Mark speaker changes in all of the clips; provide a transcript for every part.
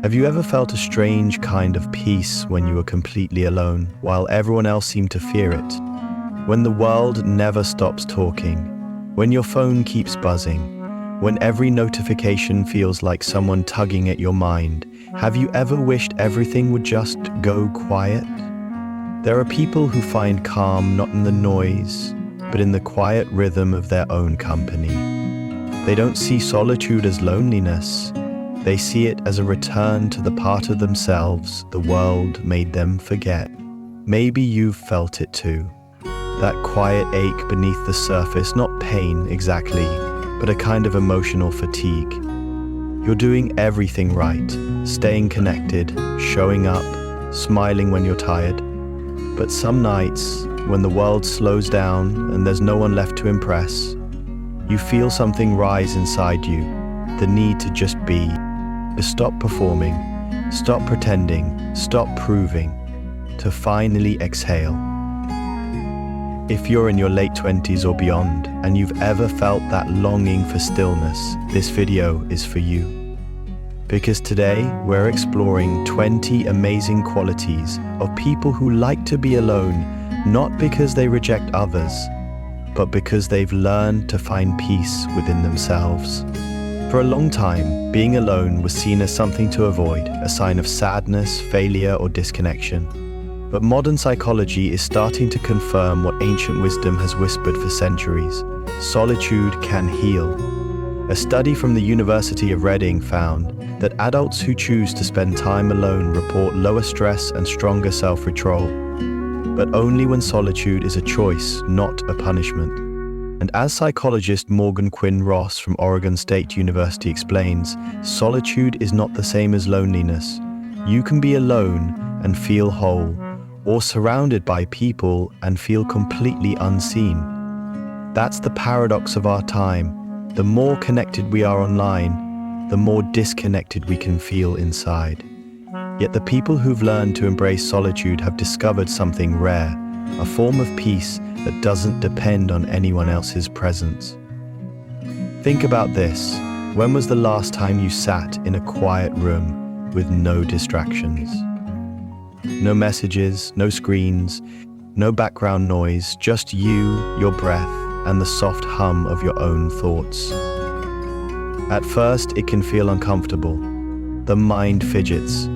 Speaker 1: Have you ever felt a strange kind of peace when you were completely alone, while everyone else seemed to fear it? When the world never stops talking, when your phone keeps buzzing, when every notification feels like someone tugging at your mind, have you ever wished everything would just go quiet? There are people who find calm not in the noise, but in the quiet rhythm of their own company. They don't see solitude as loneliness. They see it as a return to the part of themselves the world made them forget. Maybe you've felt it too. That quiet ache beneath the surface, not pain exactly, but a kind of emotional fatigue. You're doing everything right, staying connected, showing up, smiling when you're tired. But some nights, when the world slows down and there's no one left to impress, you feel something rise inside you, the need to just be, to stop performing, stop pretending, stop proving, to finally exhale. If you're in your late 20s or beyond, and you've ever felt that longing for stillness, this video is for you. Because today, we're exploring 20 amazing qualities of people who like to be alone, not because they reject others, but because they've learned to find peace within themselves. For a long time, being alone was seen as something to avoid, a sign of sadness, failure, or disconnection. But modern psychology is starting to confirm what ancient wisdom has whispered for centuries. Solitude can heal. A study from the University of Reading found that adults who choose to spend time alone report lower stress and stronger self-control, but only when solitude is a choice, not a punishment. And as psychologist Morgan Quinn Ross from Oregon State University explains, solitude is not the same as loneliness. You can be alone and feel whole, or surrounded by people and feel completely unseen. That's the paradox of our time. The more connected we are online, the more disconnected we can feel inside. Yet the people who've learned to embrace solitude have discovered something rare, a form of peace that doesn't depend on anyone else's presence. Think about this. When was the last time you sat in a quiet room with no distractions? No messages, no screens, no background noise, just you, your breath, and the soft hum of your own thoughts. At first, it can feel uncomfortable. The mind fidgets.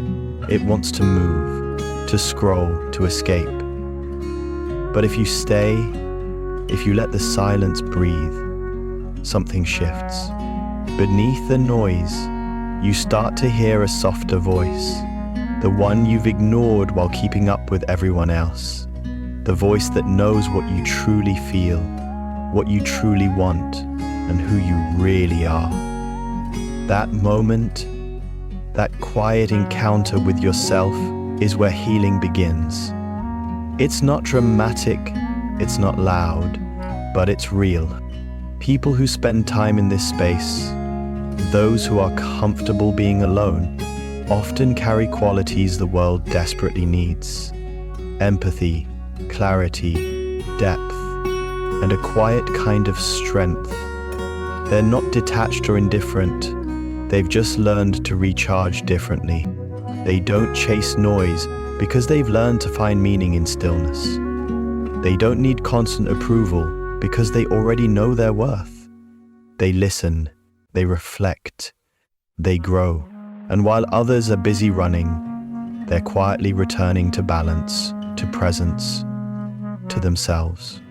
Speaker 1: It wants to move, to scroll, to escape. But if you stay, if you let the silence breathe, something shifts. Beneath the noise, you start to hear a softer voice. The one you've ignored while keeping up with everyone else. The voice that knows what you truly feel, what you truly want, and who you really are. That moment, that quiet encounter with yourself, is where healing begins. It's not dramatic, it's not loud, but it's real. People who spend time in this space, those who are comfortable being alone, often carry qualities the world desperately needs. Empathy, clarity, depth, and a quiet kind of strength. They're not detached or indifferent. They've just learned to recharge differently. They don't chase noise because they've learned to find meaning in stillness. They don't need constant approval because they already know their worth. They listen, they reflect, they grow. And while others are busy running, they're quietly returning to balance, to presence, to themselves.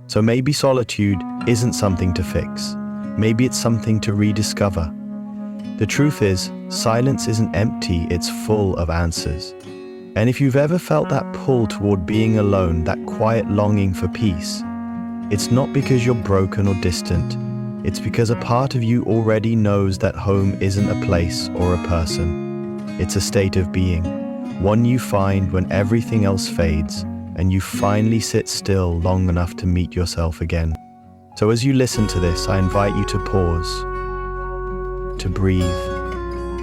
Speaker 1: So maybe solitude isn't something to fix. Maybe it's something to rediscover. The truth is, silence isn't empty, it's full of answers. And if you've ever felt that pull toward being alone, that quiet longing for peace, it's not because you're broken or distant. It's because a part of you already knows that home isn't a place or a person. It's a state of being, one you find when everything else fades and you finally sit still long enough to meet yourself again. So as you listen to this, I invite you to pause, to breathe,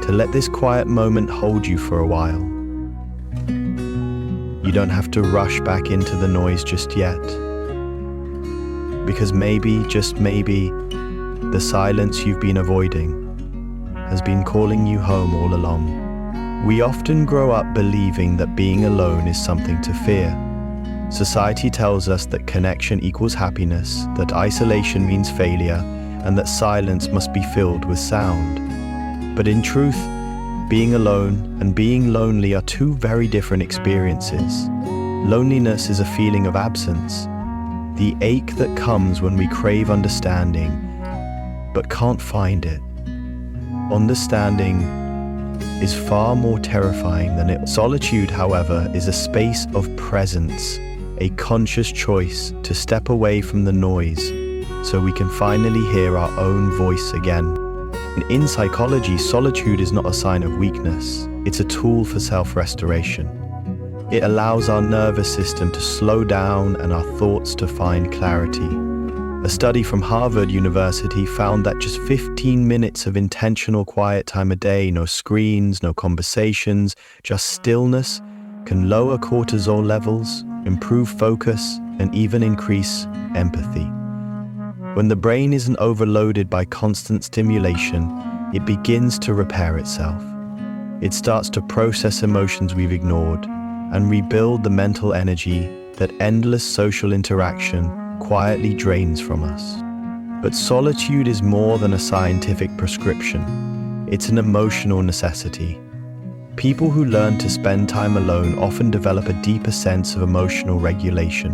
Speaker 1: to let this quiet moment hold you for a while. You don't have to rush back into the noise just yet, because maybe, just maybe, the silence you've been avoiding has been calling you home all along. We often grow up believing that being alone is something to fear. Society tells us that connection equals happiness, that isolation means failure, and that silence must be filled with sound. But in truth, being alone and being lonely are two very different experiences. Loneliness is a feeling of absence, the ache that comes when we crave understanding, but can't find it. Understanding is far more terrifying than it. Solitude, however, is a space of presence, a conscious choice to step away from the noise so we can finally hear our own voice again. And in psychology, solitude is not a sign of weakness. It's a tool for self-restoration. It allows our nervous system to slow down and our thoughts to find clarity. A study from Harvard University found that just 15 minutes of intentional quiet time a day, no screens, no conversations, just stillness, can lower cortisol levels, improve focus, and even increase empathy. When the brain isn't overloaded by constant stimulation, it begins to repair itself. It starts to process emotions we've ignored and rebuild the mental energy that endless social interaction quietly drains from us. But solitude is more than a scientific prescription. It's an emotional necessity. People who learn to spend time alone often develop a deeper sense of emotional regulation.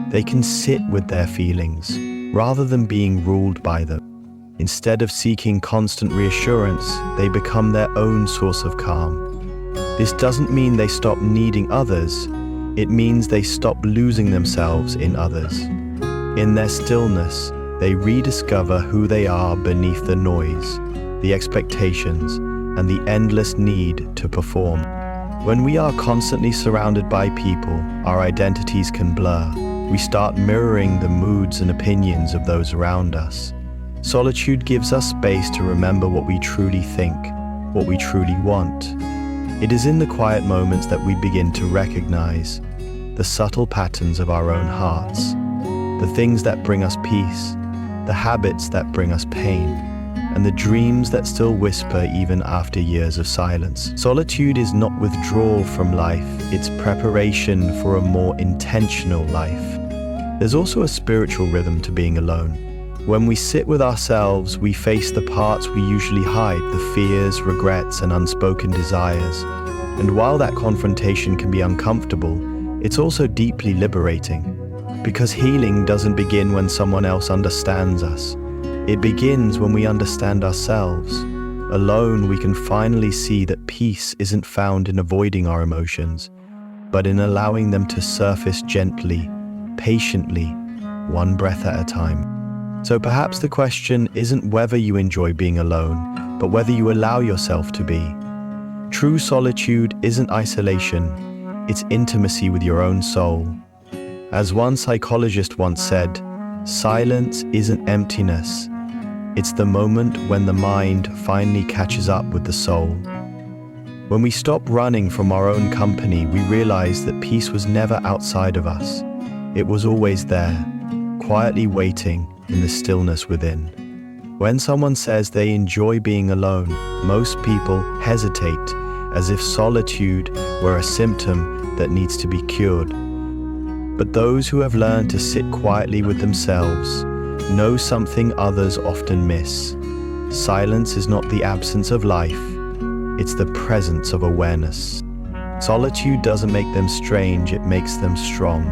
Speaker 1: They can sit with their feelings rather than being ruled by them. Instead of seeking constant reassurance, they become their own source of calm. This doesn't mean they stop needing others. It means they stop losing themselves in others. In their stillness, they rediscover who they are beneath the noise, the expectations, and the endless need to perform. When we are constantly surrounded by people, our identities can blur. We start mirroring the moods and opinions of those around us. Solitude gives us space to remember what we truly think, what we truly want. It is in the quiet moments that we begin to recognize the subtle patterns of our own hearts, the things that bring us peace, the habits that bring us pain, and the dreams that still whisper even after years of silence. Solitude is not withdrawal from life, it's preparation for a more intentional life. There's also a spiritual rhythm to being alone. When we sit with ourselves, we face the parts we usually hide, the fears, regrets, and unspoken desires. And while that confrontation can be uncomfortable, it's also deeply liberating. Because healing doesn't begin when someone else understands us. It begins when we understand ourselves. Alone, we can finally see that peace isn't found in avoiding our emotions, but in allowing them to surface gently, patiently, one breath at a time. So perhaps the question isn't whether you enjoy being alone, but whether you allow yourself to be. True solitude isn't isolation, it's intimacy with your own soul. As one psychologist once said, silence isn't emptiness, it's the moment when the mind finally catches up with the soul. When we stop running from our own company, we realize that peace was never outside of us. It was always there, quietly waiting in the stillness within. When someone says they enjoy being alone, most people hesitate, as if solitude were a symptom that needs to be cured. But those who have learned to sit quietly with themselves know something others often miss. Silence is not the absence of life, it's the presence of awareness. Solitude doesn't make them strange, it makes them strong.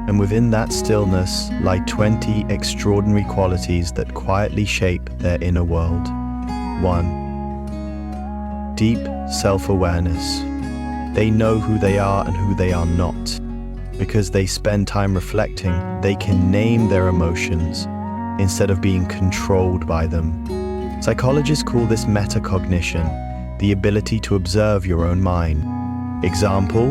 Speaker 1: And within that stillness lie 20 extraordinary qualities that quietly shape their inner world. 1. Deep self-awareness. They know who they are and who they are not. Because they spend time reflecting, they can name their emotions instead of being controlled by them. Psychologists call this metacognition, the ability to observe your own mind. Example,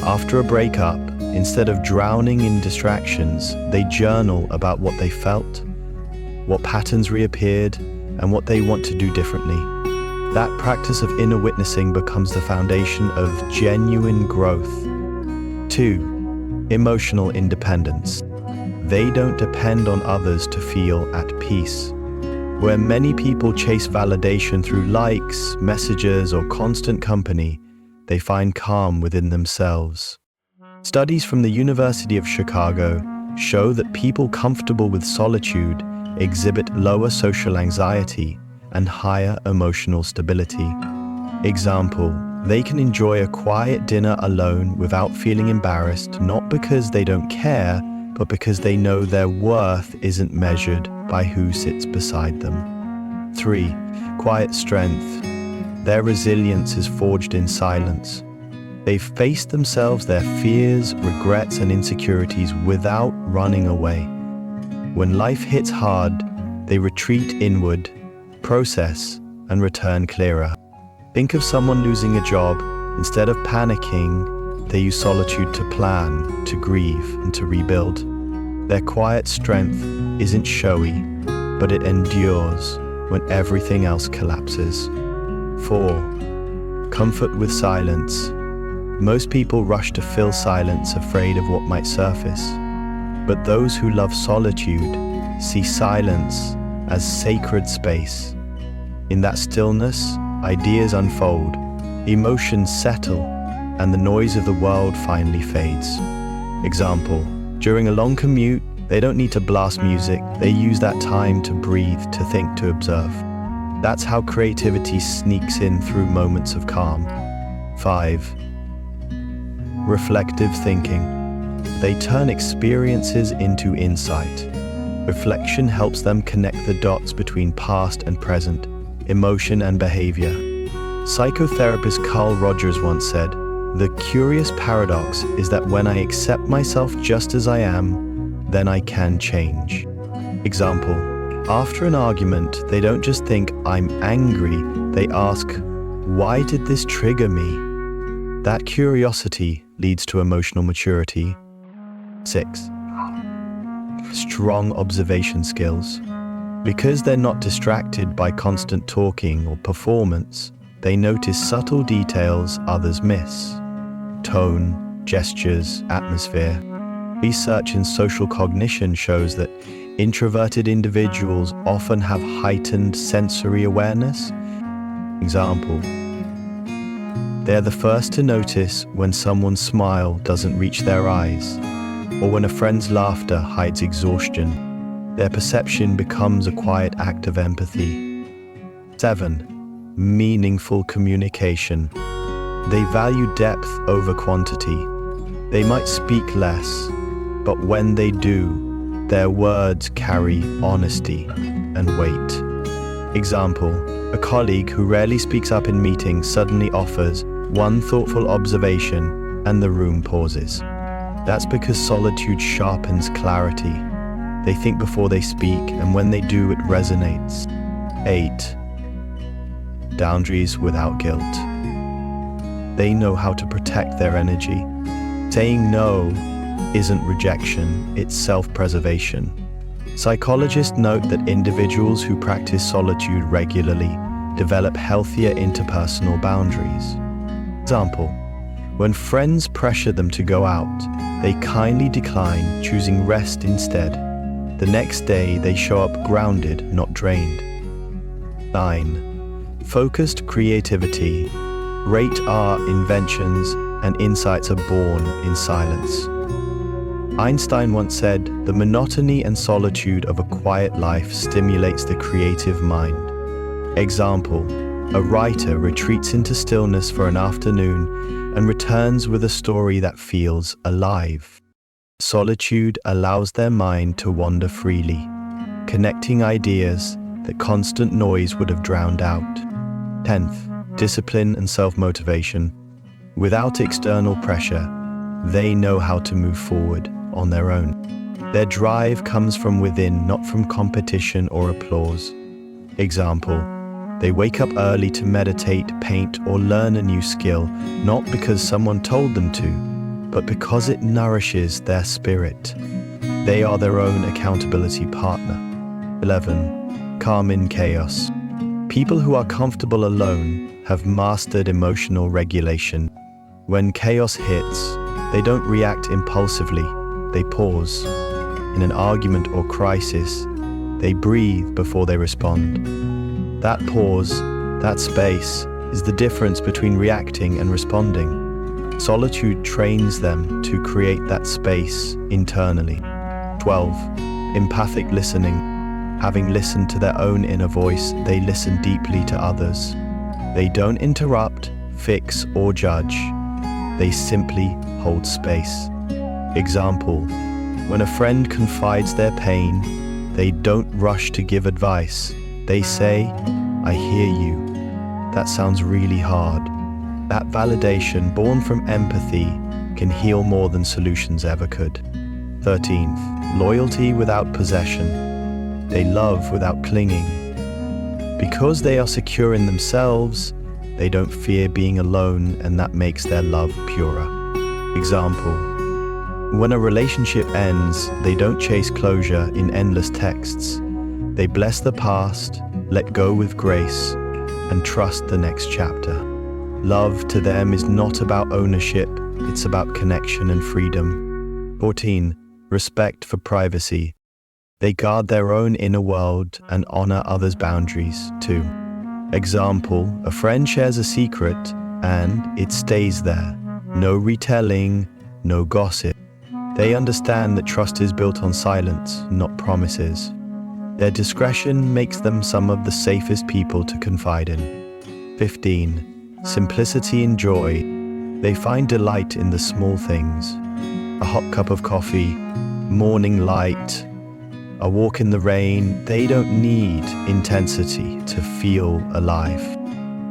Speaker 1: after a breakup, instead of drowning in distractions, they journal about what they felt, what patterns reappeared, and what they want to do differently. That practice of inner witnessing becomes the foundation of genuine growth. 2. Emotional independence. They don't depend on others to feel at peace. Where many people chase validation through likes, messages, or constant company, they find calm within themselves. Studies from the University of Chicago show that people comfortable with solitude exhibit lower social anxiety and higher emotional stability. Example, they can enjoy a quiet dinner alone without feeling embarrassed, not because they don't care, but because they know their worth isn't measured by who sits beside them. 3. Quiet strength. Their resilience is forged in silence. They've faced themselves, their fears, regrets, and insecurities without running away. When life hits hard, they retreat inward, process, and return clearer. Think of someone losing a job. Instead of panicking, they use solitude to plan, to grieve, and to rebuild. Their quiet strength isn't showy, but it endures when everything else collapses. 4. Comfort with silence. Most people rush to fill silence, afraid of what might surface. But those who love solitude see silence as sacred space. In that stillness, ideas unfold, emotions settle, and the noise of the world finally fades. Example, during a long commute, they don't need to blast music, they use that time to breathe, to think, to observe. That's how creativity sneaks in through moments of calm. 5. Reflective thinking. They turn experiences into insight. Reflection helps them connect the dots between past and present, emotion and behavior. Psychotherapist Carl Rogers once said, "The curious paradox is that when I accept myself just as I am, then I can change." Example, after an argument, they don't just think, "I'm angry," they ask, "Why did this trigger me?" That curiosity leads to emotional maturity. 6. Strong observation skills. Because they're not distracted by constant talking or performance, they notice subtle details others miss. Tone, gestures, atmosphere. Research in social cognition shows that introverted individuals often have heightened sensory awareness. Example, they're the first to notice when someone's smile doesn't reach their eyes, or when a friend's laughter hides exhaustion. Their perception becomes a quiet act of empathy. 7. Meaningful communication. They value depth over quantity. They might speak less, but when they do, their words carry honesty and weight. Example, a colleague who rarely speaks up in meetings suddenly offers one thoughtful observation and the room pauses. That's because solitude sharpens clarity. They think before they speak, and when they do, it resonates. 8. Boundaries without guilt. They know how to protect their energy. Saying no isn't rejection, it's self-preservation. Psychologists note that individuals who practice solitude regularly develop healthier interpersonal boundaries. Example, when friends pressure them to go out, they kindly decline, choosing rest instead. The next day, they show up grounded, not drained. 9. Focused creativity. Great art, inventions, and insights are born in silence. Einstein once said, "The monotony and solitude of a quiet life stimulates the creative mind." Example, a writer retreats into stillness for an afternoon and returns with a story that feels alive. Solitude allows their mind to wander freely, connecting ideas that constant noise would have drowned out. 10th, discipline and self-motivation. Without external pressure, they know how to move forward on their own. Their drive comes from within, not from competition or applause. Example, they wake up early to meditate, paint, or learn a new skill, not because someone told them to, but because it nourishes their spirit. They are their own accountability partner. 11. Calm in chaos. People who are comfortable alone have mastered emotional regulation. When chaos hits, they don't react impulsively, they pause. In an argument or crisis, They breathe before they respond. That pause, that space, is the difference between reacting and responding. Solitude trains them to create that space internally. 12. Empathic listening. Having listened to their own inner voice, they listen deeply to others. They don't interrupt, fix, or judge. They simply hold space. Example: when a friend confides their pain, they don't rush to give advice. They say, "I hear you. That sounds really hard." That validation, born from empathy, can heal more than solutions ever could. 13th, loyalty without possession. They love without clinging. Because they are secure in themselves, they don't fear being alone, and that makes their love purer. Example: when a relationship ends, they don't chase closure in endless texts. They bless the past, let go with grace, and trust the next chapter. Love to them is not about ownership, it's about connection and freedom. 14. Respect for privacy. They guard their own inner world and honor others' boundaries too. Example: a friend shares a secret and it stays there. No retelling, no gossip. They understand that trust is built on silence, not promises. Their discretion makes them some of the safest people to confide in. 15. Simplicity and joy. They find delight in the small things. A hot cup of coffee, morning light, a walk in the rain. They don't need intensity to feel alive.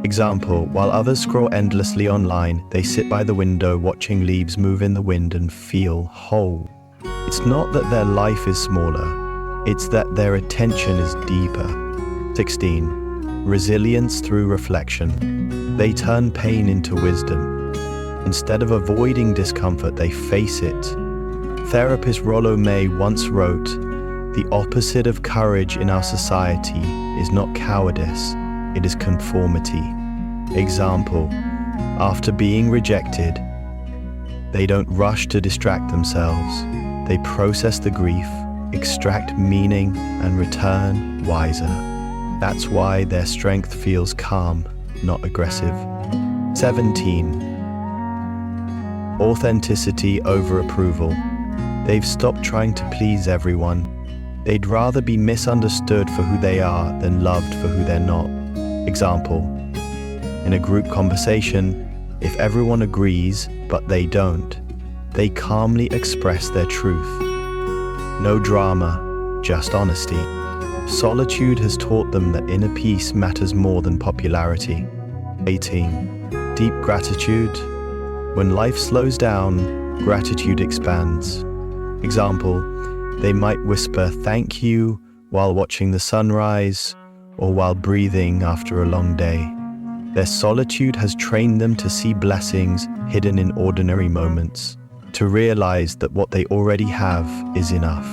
Speaker 1: Example: while others scroll endlessly online, they sit by the window watching leaves move in the wind and feel whole. It's not that their life is smaller, it's that their attention is deeper. 16. Resilience through reflection. They turn pain into wisdom. Instead of avoiding discomfort, they face it. Therapist Rollo May once wrote, "The opposite of courage in our society is not cowardice, it is conformity." Example: after being rejected, they don't rush to distract themselves. They process the grief, extract meaning, and return wiser. That's why their strength feels calm, not aggressive. 17. Authenticity over approval. They've stopped trying to please everyone. They'd rather be misunderstood for who they are than loved for who they're not. Example: in a group conversation, if everyone agrees but they don't, they calmly express their truth. No drama, just honesty. Solitude has taught them that inner peace matters more than popularity. 18. Deep gratitude. When life slows down, gratitude expands. Example: they might whisper "thank you" while watching the sunrise or while breathing after a long day. Their solitude has trained them to see blessings hidden in ordinary moments, to realize that what they already have is enough.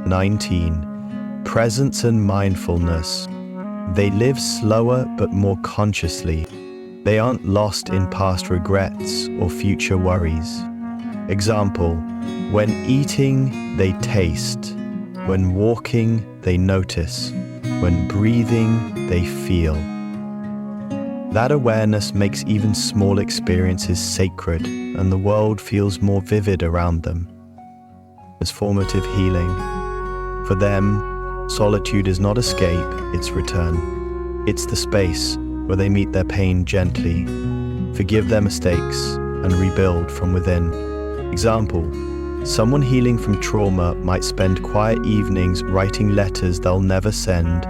Speaker 1: 19. Presence and mindfulness. They live slower but more consciously. They aren't lost in past regrets or future worries. Example: when eating, they taste. When walking, they notice. When breathing, they feel. That awareness makes even small experiences sacred, and the world feels more vivid around them. Transformative healing. For them, solitude is not escape, it's return. It's the space where they meet their pain gently, forgive their mistakes, and rebuild from within. Example: someone healing from trauma might spend quiet evenings writing letters they'll never send,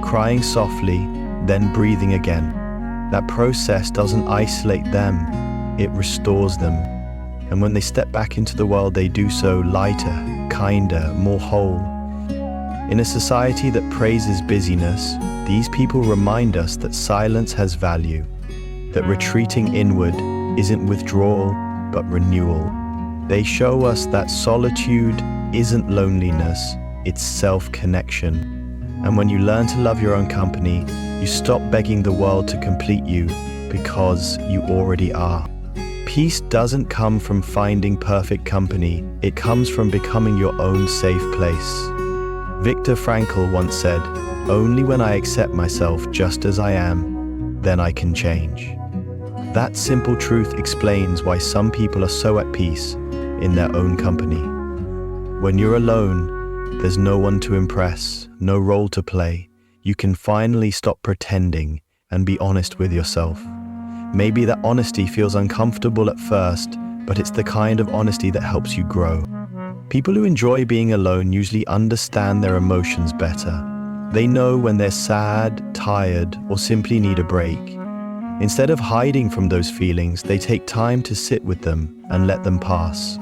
Speaker 1: crying softly, then breathing again. That process doesn't isolate them, it restores them. And when they step back into the world, they do so lighter, kinder, more whole. In a society that praises busyness, these people remind us that silence has value, that retreating inward isn't withdrawal, but renewal. They show us that solitude isn't loneliness, it's self-connection. And when you learn to love your own company, you stop begging the world to complete you because you already are. Peace doesn't come from finding perfect company, it comes from becoming your own safe place. Viktor Frankl once said, "Only when I accept myself just as I am, then I can change." That simple truth explains why some people are so at peace in their own company. When you're alone, there's no one to impress, no role to play. You can finally stop pretending and be honest with yourself. Maybe that honesty feels uncomfortable at first, but it's the kind of honesty that helps you grow. People who enjoy being alone usually understand their emotions better. They know when they're sad, tired, or simply need a break. Instead of hiding from those feelings, they take time to sit with them and let them pass.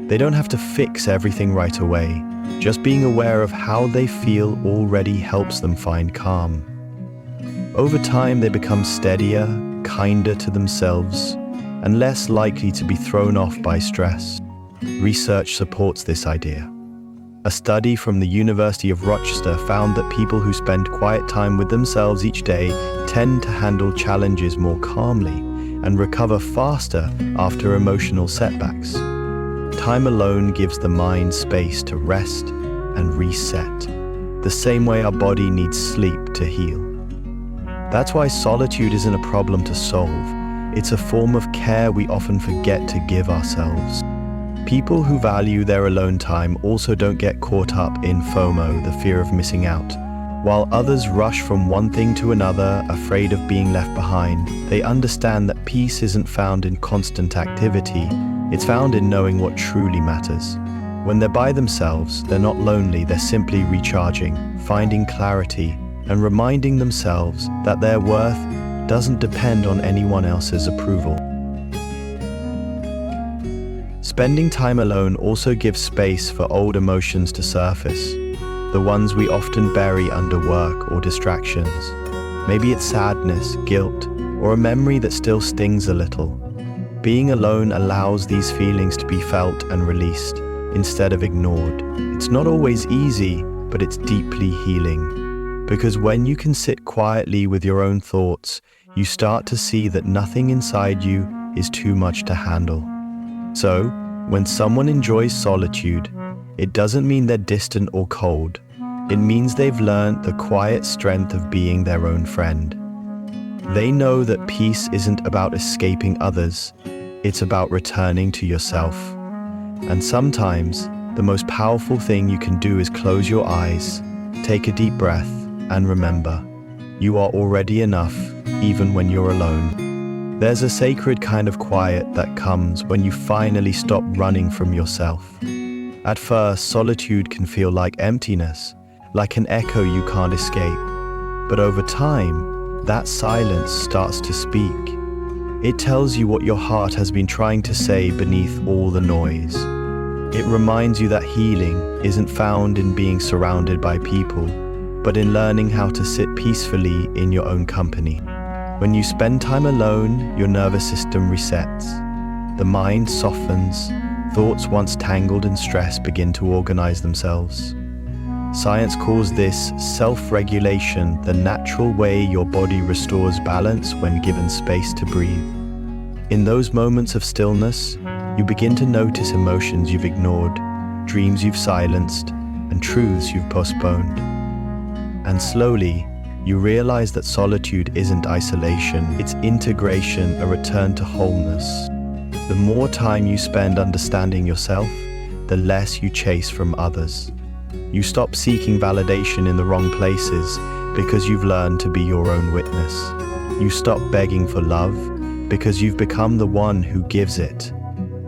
Speaker 1: They don't have to fix everything right away. Just being aware of how they feel already helps them find calm. Over time, they become steadier, kinder to themselves, and less likely to be thrown off by stress. Research supports this idea. A study from the University of Rochester found that people who spend quiet time with themselves each day tend to handle challenges more calmly and recover faster after emotional setbacks. Time alone gives the mind space to rest and reset, the same way our body needs sleep to heal. That's why solitude isn't a problem to solve. It's a form of care we often forget to give ourselves. People who value their alone time also don't get caught up in FOMO, the fear of missing out. While others rush from one thing to another, afraid of being left behind, they understand that peace isn't found in constant activity. It's found in knowing what truly matters. When they're by themselves, they're not lonely, they're simply recharging, finding clarity, and reminding themselves that their worth doesn't depend on anyone else's approval. Spending time alone also gives space for old emotions to surface, the ones we often bury under work or distractions. Maybe it's sadness, guilt, or a memory that still stings a little. Being alone allows these feelings to be felt and released, instead of ignored. It's not always easy, but it's deeply healing. Because when you can sit quietly with your own thoughts, you start to see that nothing inside you is too much to handle. So, when someone enjoys solitude, it doesn't mean they're distant or cold. It means they've learned the quiet strength of being their own friend. They know that peace isn't about escaping others, it's about returning to yourself. And sometimes, the most powerful thing you can do is close your eyes, take a deep breath, and remember, you are already enough, even when you're alone. There's a sacred kind of quiet that comes when you finally stop running from yourself. At first, solitude can feel like emptiness, like an echo you can't escape. But over time, that silence starts to speak. It tells you what your heart has been trying to say beneath all the noise. It reminds you that healing isn't found in being surrounded by people, but in learning how to sit peacefully in your own company. When you spend time alone, your nervous system resets. The mind softens, thoughts once tangled in stress begin to organize themselves. Science calls this self-regulation, the natural way your body restores balance when given space to breathe. In those moments of stillness, you begin to notice emotions you've ignored, dreams you've silenced, and truths you've postponed. And slowly, you realize that solitude isn't isolation, it's integration, a return to wholeness. The more time you spend understanding yourself, the less you chase from others. You stop seeking validation in the wrong places because you've learned to be your own witness. You stop begging for love because you've become the one who gives it.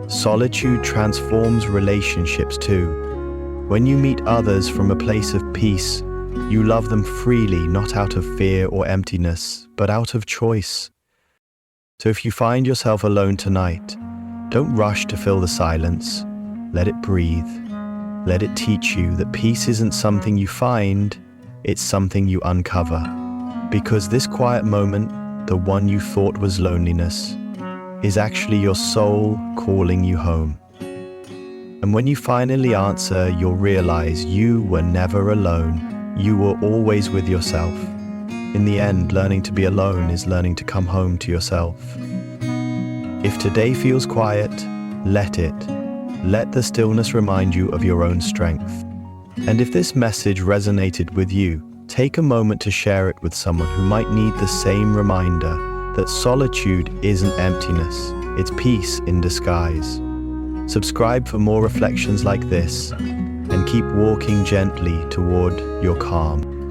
Speaker 1: Solitude transforms relationships too. When you meet others from a place of peace, you love them freely, not out of fear or emptiness, but out of choice. So if you find yourself alone tonight, don't rush to fill the silence. Let it breathe. Let it teach you that peace isn't something you find, it's something you uncover. Because this quiet moment, the one you thought was loneliness, is actually your soul calling you home. And when you finally answer, you'll realize you were never alone. You were always with yourself. In the end, learning to be alone is learning to come home to yourself. If today feels quiet, let it. Let the stillness remind you of your own strength. And if this message resonated with you, take a moment to share it with someone who might need the same reminder that solitude isn't emptiness, it's peace in disguise. Subscribe for more reflections like this, and keep walking gently toward your calm.